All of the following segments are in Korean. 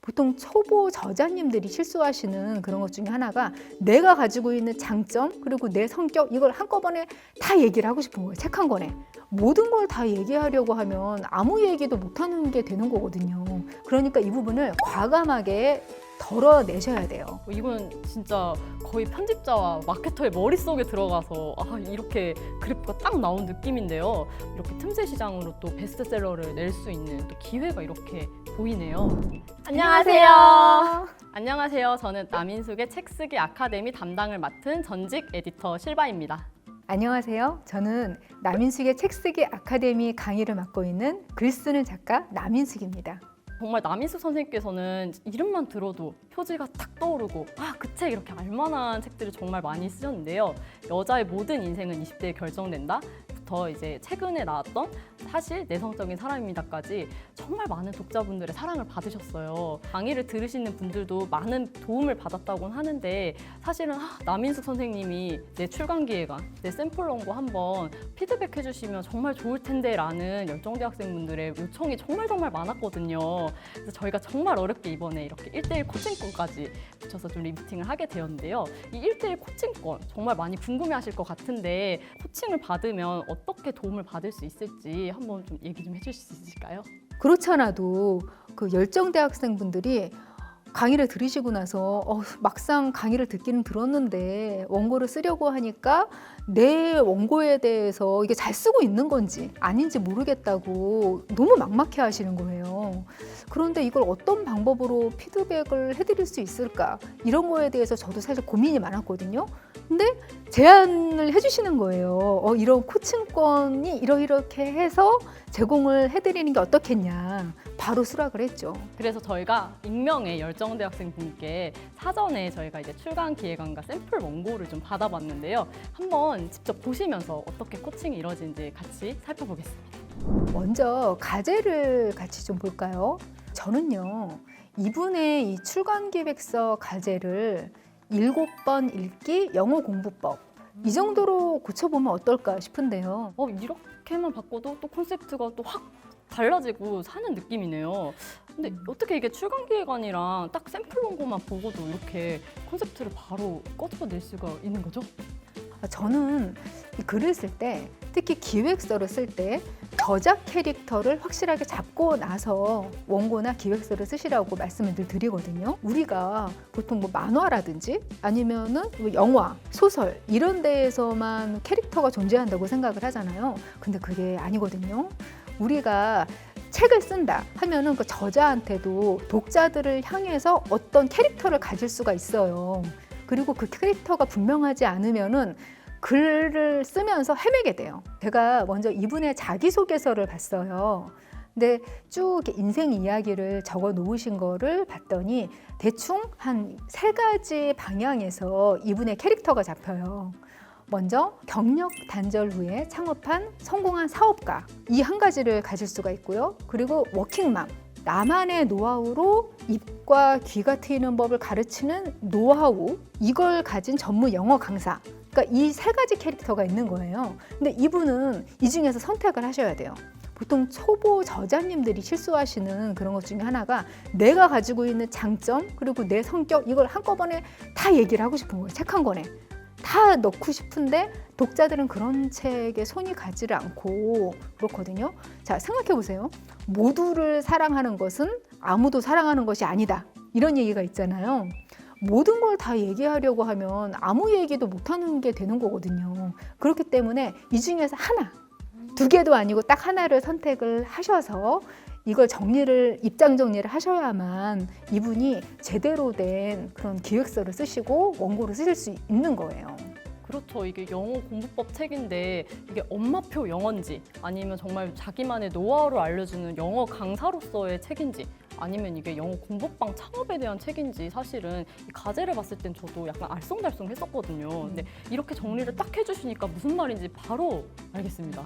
보통 초보 저자님들이 실수하시는 그런 것 중에 하나가 내가 가지고 있는 장점 그리고 내 성격 이걸 한꺼번에 다 얘기를 하고 싶은 거예요. 책 한 권에. 모든 걸 다 얘기하려고 하면 아무 얘기도 못하는 게 되는 거거든요. 그러니까 이 부분을 과감하게 덜어내셔야 돼요. 이건 진짜 거의 편집자와 마케터의 머릿속에 들어가서 이렇게 그래프가 딱 나온 느낌인데요. 이렇게 틈새 시장으로 또 베스트셀러를 낼 수 있는 또 기회가 이렇게 보이네요. 안녕하세요. 안녕하세요. 저는 남인숙의 책쓰기 아카데미 담당을 맡은 전직 에디터 실바입니다. 안녕하세요. 저는 남인숙의 책쓰기 아카데미 강의를 맡고 있는 글쓰는 작가 남인숙입니다. 정말 남인숙 선생님께서는 이름만 들어도 표지가 딱 떠오르고 그 책 이렇게 알만한 책들을 정말 많이 쓰셨는데요. 여자의 모든 인생은 20대에 결정된다. 부터 이제 최근에 나왔던 사실 내성적인 사람입니다까지 정말 많은 독자분들의 사랑을 받으셨어요. 강의를 들으시는 분들도 많은 도움을 받았다고는 하는데 사실은 남인숙 선생님이 내 출간기획안, 내 샘플 원고 한번 피드백 해주시면 정말 좋을 텐데 라는 열정대학생분들의 요청이 정말 많았거든요. 그래서 저희가 정말 어렵게 이번에 이렇게 1:1 코칭권까지 붙여서 좀 리미팅을 하게 되었는데요. 이 1:1 코칭권 정말 많이 궁금해하실 것 같은데 코칭을 받으면 어떻게 도움을 받을 수 있을지 한번 좀 얘기 좀 해주실 수 있을까요? 그렇잖아도 그 열정대학생분들이 강의를 들으시고 나서 막상 강의를 듣기는 들었는데 원고를 쓰려고 하니까 내 원고에 대해서 이게 잘 쓰고 있는 건지 아닌지 모르겠다고 너무 막막해 하시는 거예요. 그런데 이걸 어떤 방법으로 피드백을 해드릴 수 있을까? 이런 거에 대해서 저도 사실 고민이 많았거든요. 근데 제안을 해주시는 거예요. 이런 코칭권이 이렇게 해서 제공을 해드리는 게 어떻겠냐. 바로 수락을 했죠. 그래서 저희가 익명의 열정대학생 분께 사전에 저희가 이제 출간 기획안과 샘플 원고를 좀 받아봤는데요. 한번 직접 보시면서 어떻게 코칭이 이루어지는지 같이 살펴보겠습니다. 먼저 과제를 같이 좀 볼까요? 저는요, 이분의 이 출간 기획서 과제를 7번 읽기 영어 공부법 이 정도로 고쳐보면 어떨까 싶은데요. 이렇게만 바꿔도 또 콘셉트가 또 확 달라지고 사는 느낌이네요. 근데 어떻게 이게 출간 기획안이랑 딱 샘플 원고만 보고도 이렇게 콘셉트를 바로 꺼내낼 수가 있는 거죠? 저는 이 글을 쓸 때, 특히 기획서를 쓸 때 저작 캐릭터를 확실하게 잡고 나서 원고나 기획서를 쓰시라고 말씀을 늘 드리거든요. 우리가 보통 뭐 만화라든지 아니면은 뭐 영화, 소설 이런 데에서만 캐릭터가 존재한다고 생각을 하잖아요. 근데 그게 아니거든요. 우리가 책을 쓴다 하면은 그 저자한테도 독자들을 향해서 어떤 캐릭터를 가질 수가 있어요. 그리고 그 캐릭터가 분명하지 않으면은 글을 쓰면서 헤매게 돼요. 제가 먼저 이분의 자기소개서를 봤어요. 근데 쭉 이렇게 인생 이야기를 적어 놓으신 거를 봤더니 대충 한 3가지 방향에서 이분의 캐릭터가 잡혀요. 먼저 경력 단절 후에 창업한 성공한 사업가 이 한 가지를 가질 수가 있고요. 그리고 워킹맘, 나만의 노하우로 입과 귀가 트이는 법을 가르치는 노하우 이걸 가진 전문 영어 강사. 그러니까 이 3가지 캐릭터가 있는 거예요. 근데 이분은 이 중에서 선택을 하셔야 돼요. 보통 초보 저자님들이 실수하시는 그런 것 중에 하나가 내가 가지고 있는 장점 그리고 내 성격 이걸 한꺼번에 다 얘기를 하고 싶은 거예요. 책 한 권에. 다 넣고 싶은데 독자들은 그런 책에 손이 가지를 않고 그렇거든요. 자, 생각해 보세요. 모두를 사랑하는 것은 아무도 사랑하는 것이 아니다. 이런 얘기가 있잖아요. 모든 걸 다 얘기하려고 하면 아무 얘기도 못하는 게 되는 거거든요. 그렇기 때문에 이 중에서 하나, 2개도 아니고 딱 하나를 선택을 하셔서 이걸 입장 정리를 하셔야만 이분이 제대로 된 그런 기획서를 쓰시고 원고를 쓰실 수 있는 거예요. 그렇죠. 이게 영어 공부법 책인데 이게 엄마표 영어인지 아니면 정말 자기만의 노하우를 알려주는 영어 강사로서의 책인지 아니면 이게 영어 공부방 창업에 대한 책인지 사실은 이 과제를 봤을 땐 저도 약간 알쏭달쏭 했었거든요. 근데 이렇게 정리를 딱 해주시니까 무슨 말인지 바로 알겠습니다.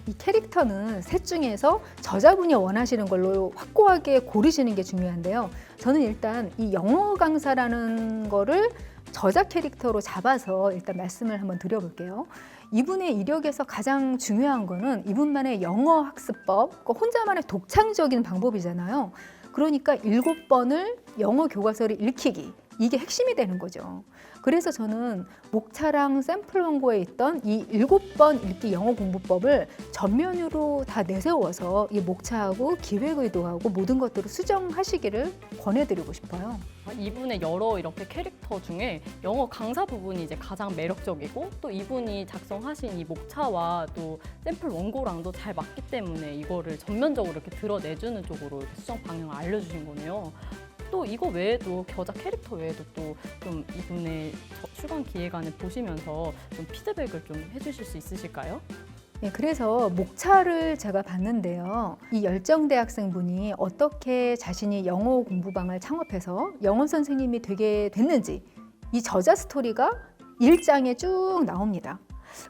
이 캐릭터는 셋 중에서 저자분이 원하시는 걸로 확고하게 고르시는 게 중요한데요. 저는 일단 이 영어 강사라는 거를 저자 캐릭터로 잡아서 일단 말씀을 한번 드려볼게요. 이분의 이력에서 가장 중요한 거는 이분만의 영어 학습법, 혼자만의 독창적인 방법이잖아요. 그러니까 7번을 영어 교과서를 읽히기. 이게 핵심이 되는 거죠. 그래서 저는 목차랑 샘플 원고에 있던 이 7번 읽기 영어 공부법을 전면으로 다 내세워서 이 목차하고 기획 의도하고 모든 것들을 수정하시기를 권해드리고 싶어요. 이분의 여러 이렇게 캐릭터 중에 영어 강사 부분이 이제 가장 매력적이고 또 이분이 작성하신 이 목차와 또 샘플 원고랑도 잘 맞기 때문에 이거를 전면적으로 이렇게 드러내주는 쪽으로 이렇게 수정 방향을 알려주신 거네요. 또 이거 외에도 겨자 캐릭터 외에도 또 좀 이분의 출간 기획안을 보시면서 좀 피드백을 좀 해주실 수 있으실까요? 네, 그래서 목차를 제가 봤는데요. 이 열정대 학생분이 어떻게 자신이 영어 공부방을 창업해서 영어 선생님이 되게 됐는지 이 저자 스토리가 1장에 쭉 나옵니다.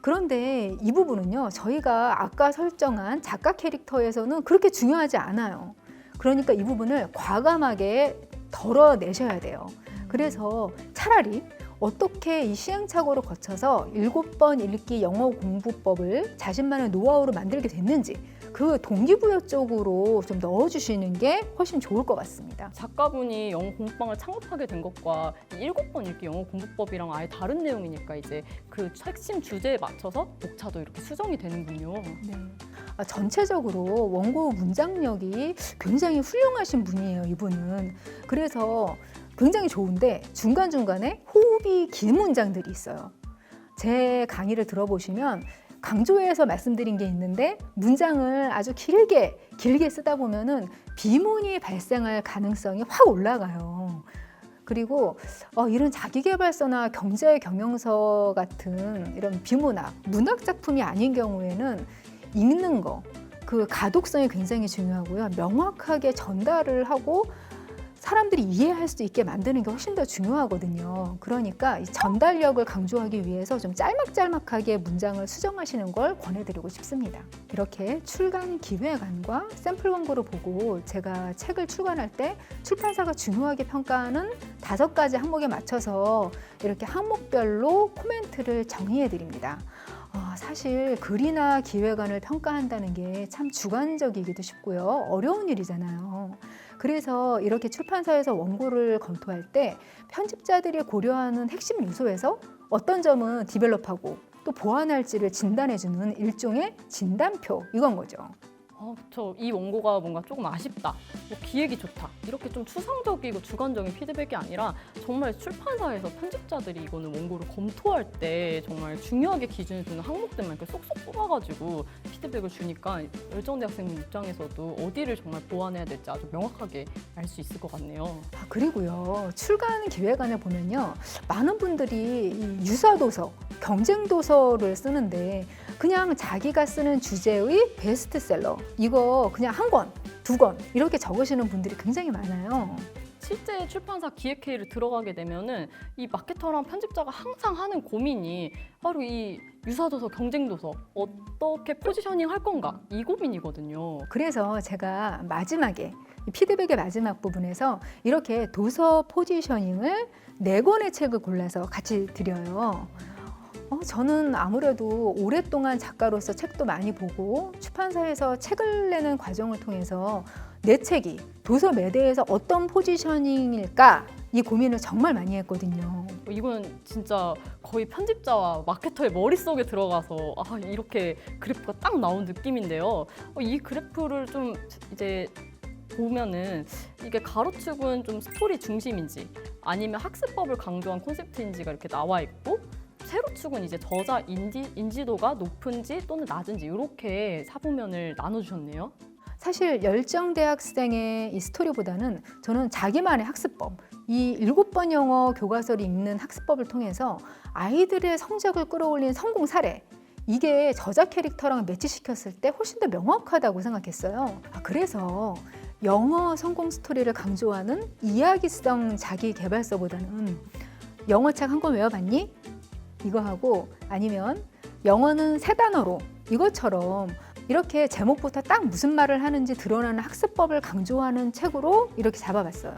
그런데 이 부분은요, 저희가 아까 설정한 작가 캐릭터에서는 그렇게 중요하지 않아요. 그러니까 이 부분을 과감하게 덜어내셔야 돼요. 그래서 차라리 어떻게 이 시행착오를 거쳐서 7번 읽기 영어 공부법을 자신만의 노하우로 만들게 됐는지 그 동기부여 쪽으로 좀 넣어주시는 게 훨씬 좋을 것 같습니다. 작가분이 영어 공부방을 창업하게 된 것과 7번 읽기 영어 공부법이랑 아예 다른 내용이니까 이제 그 핵심 주제에 맞춰서 목차도 이렇게 수정이 되는군요. 네. 전체적으로 원고 문장력이 굉장히 훌륭하신 분이에요, 이분은. 그래서 굉장히 좋은데 중간중간에 호흡이 긴 문장들이 있어요. 제 강의를 들어보시면 강조해서 말씀드린 게 있는데 문장을 아주 길게 쓰다 보면은 비문이 발생할 가능성이 확 올라가요. 그리고 이런 자기계발서나 경제 경영서 같은 이런 비문학, 문학 작품이 아닌 경우에는 읽는 거, 그 가독성이 굉장히 중요하고요. 명확하게 전달을 하고 사람들이 이해할 수 있게 만드는 게 훨씬 더 중요하거든요. 그러니까 이 전달력을 강조하기 위해서 좀 짤막짤막하게 문장을 수정하시는 걸 권해드리고 싶습니다. 이렇게 출간 기획안과 샘플 원고를 보고 제가 책을 출간할 때 출판사가 중요하게 평가하는 5가지 항목에 맞춰서 이렇게 항목별로 코멘트를 정리해드립니다. 사실 글이나 기획안을 평가한다는 게 참 주관적이기도 쉽고요. 어려운 일이잖아요. 그래서 이렇게 출판사에서 원고를 검토할 때 편집자들이 고려하는 핵심 요소에서 어떤 점은 디벨롭하고 또 보완할지를 진단해주는 일종의 진단표, 이건 거죠. 그렇죠. 이 원고가 뭔가 조금 아쉽다, 기획이 좋다, 이렇게 좀 추상적이고 주관적인 피드백이 아니라 정말 출판사에서 편집자들이 이거는 원고를 검토할 때 정말 중요하게 기준을 두는 항목들만 이렇게 쏙쏙 뽑아가지고 피드백을 주니까 열정대 학생님 입장에서도 어디를 정말 보완해야 될지 아주 명확하게 알 수 있을 것 같네요. 그리고요, 출간 기획안을 보면요, 많은 분들이 이 유사도서, 경쟁도서를 쓰는데 그냥 자기가 쓰는 주제의 베스트셀러, 이거 그냥 1권, 2권 이렇게 적으시는 분들이 굉장히 많아요. 실제 출판사 기획회의를 들어가게 되면은 이 마케터랑 편집자가 항상 하는 고민이 바로 이 유사도서, 경쟁도서 어떻게 포지셔닝 할 건가, 이 고민이거든요. 그래서 제가 마지막에 이 피드백의 마지막 부분에서 이렇게 도서 포지셔닝을 4권의 책을 골라서 같이 드려요. 저는 아무래도 오랫동안 작가로서 책도 많이 보고 출판사에서 책을 내는 과정을 통해서 내 책이 도서 매대에서 어떤 포지셔닝일까, 이 고민을 정말 많이 했거든요. 이건 진짜 거의 편집자와 마케터의 머릿속에 들어가서 이렇게 그래프가 딱 나온 느낌인데요. 이 그래프를 좀 이제 보면은 이게 가로축은 좀 스토리 중심인지 아니면 학습법을 강조한 콘셉트인지가 이렇게 나와 있고, 세로축은 이제 저자 인지도가 높은지 또는 낮은지 이렇게 사부면을 나눠주셨네요. 사실 열정대학생의 이 스토리보다는 저는 자기만의 학습법, 이 7번 영어 교과서를 읽는 학습법을 통해서 아이들의 성적을 끌어올린 성공 사례, 이게 저자 캐릭터랑 매치시켰을 때 훨씬 더 명확하다고 생각했어요. 그래서 영어 성공 스토리를 강조하는 이야기성 자기 개발서보다는 영어 책 1권 외워봤니? 이거 하고, 아니면 영어는 3단어로, 이것처럼 이렇게 제목부터 딱 무슨 말을 하는지 드러나는 학습법을 강조하는 책으로 이렇게 잡아봤어요.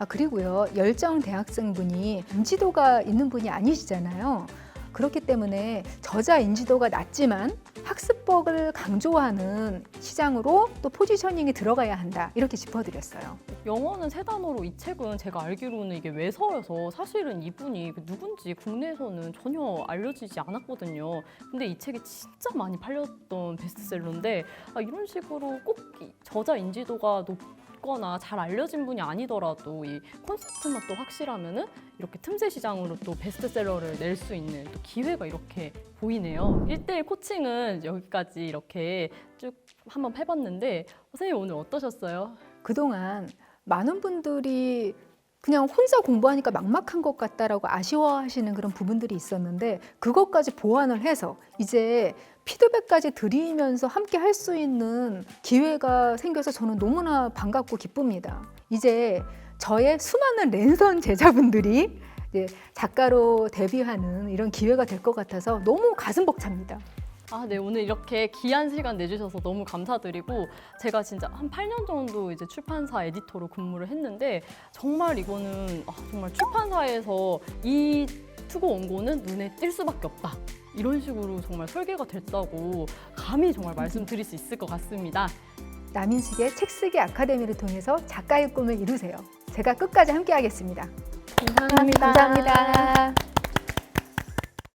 그리고요, 열정 대학생분이 인지도가 있는 분이 아니시잖아요. 그렇기 때문에 저자 인지도가 낮지만 학습법을 강조하는 시장으로 또 포지셔닝이 들어가야 한다. 이렇게 짚어드렸어요. 영어는 세 단어로 이 책은 제가 알기로는 이게 외서여서 사실은 이분이 누군지 국내에서는 전혀 알려지지 않았거든요. 근데 이 책이 진짜 많이 팔렸던 베스트셀러인데 이런 식으로 꼭 저자 인지도가 높거나 잘 알려진 분이 아니더라도 이 콘셉트만 또 확실하면은 이렇게 틈새 시장으로 또 베스트셀러를 낼 수 있는 또 기회가 이렇게 보이네요. 1대1 코칭은 여기까지 이렇게 쭉 한번 해봤는데 선생님 오늘 어떠셨어요? 그동안 많은 분들이 그냥 혼자 공부하니까 막막한 것 같다라고 아쉬워하시는 그런 부분들이 있었는데 그것까지 보완을 해서 이제 피드백까지 드리면서 함께 할 수 있는 기회가 생겨서 저는 너무나 반갑고 기쁩니다. 이제 저의 수많은 랜선 제자분들이 이제 작가로 데뷔하는 이런 기회가 될 것 같아서 너무 가슴 벅찹니다. 네, 오늘 이렇게 귀한 시간 내주셔서 너무 감사드리고 제가 진짜 한 8년 정도 이제 출판사 에디터로 근무를 했는데 정말 이거는 정말 출판사에서 이 투고 원고는 눈에 띌 수밖에 없다. 이런 식으로 정말 설계가 됐다고 감히 정말 말씀드릴 수 있을 것 같습니다. 남인식의 책쓰기 아카데미를 통해서 작가의 꿈을 이루세요. 제가 끝까지 함께 하겠습니다. 감사합니다. 감사합니다.